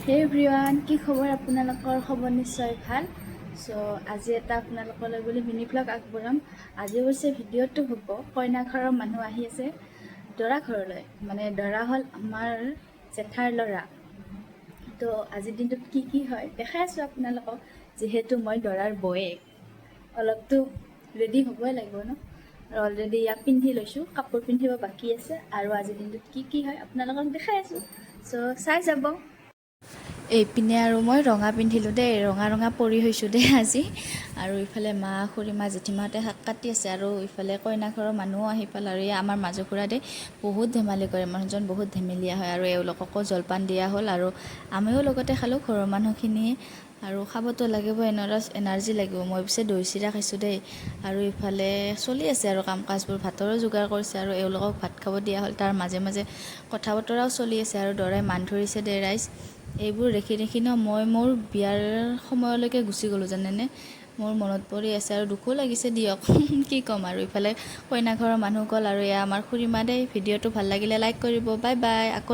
হে এভৰিৱান, কি খবৰ? আপোনালোকৰ খবৰ নিশ্চয় ভাল। আজি এটা আপোনালোকলৈ বুলি মিনি ব্লগ আগবঢ়াম। আজি অৱশ্যে ভিডিঅ'টো হ'ব কইনা ঘৰৰ মানুহ আহি আছে দৰা ঘৰলৈ, মানে দৰা হ'ল আমাৰ জেঠাৰ ল'ৰা। তো আজিৰ দিনটোত কি হয় দেখাই আছোঁ আপোনালোকক। যিহেতু মই দৰাৰ বৌয়েক, অলপতো ৰেডি হ'বই লাগিব ন। আৰু অলৰেডি ইয়াক পিন্ধি লৈছোঁ, কাপোৰ পিন্ধিব বাকী আছে। আৰু আজিৰ দিনটোত কি হয় আপোনালোকক দেখাই আছোঁ। চাই যাব। এইপিনে আৰু মই ৰঙা পিন্ধিলোঁ দেই, ৰঙা পৰি হৈছোঁ দেই আজি। আৰু ইফালে মা, খুৰীমা, জেঠীমাহঁতে শাক কাটি আছে। আৰু ইফালে কইনা ঘৰৰ মানুহো আহি পাল। আৰু এই আমাৰ মাজু খুৰা দেই বহুত ধেমালি কৰে, মানুহজন বহুত ধেমেলীয়া হয়। আৰু এওঁলোককো জলপান দিয়া হ'ল, আৰু আমিও লগতে খালোঁ ঘৰৰ মানুহখিনিয়ে। আৰু খাবতো লাগিব, এনাৰ্জি লাগিব। মই পিছে দৈ চিৰা খাইছোঁ দেই। আৰু ইফালে চলি আছে আৰু কাম কাজবোৰ, ভাতৰো যোগাৰ কৰিছে। আৰু এওঁলোকক ভাত খাব দিয়া হ'ল, তাৰ মাজে মাজে কথা বতৰাও চলি আছে। আৰু দৰাই মান ধৰিছে দেই ৰাইজ। এইবোৰ দেখি ন মই মোৰ বিয়াৰ সময়লৈকে গুচি গ'লোঁ জানেনে। মোৰ মনত পৰি আছে আৰু দুখো লাগিছে দিয়ক। কি ক'ম আৰু। ইফালে কইনা ঘৰৰ মানুহ গ'ল, আৰু এয়া আমাৰ খুৰীমা দেই। ভিডিঅ'টো ভাল লাগিলে লাইক কৰিব। Bye bye. আকৌ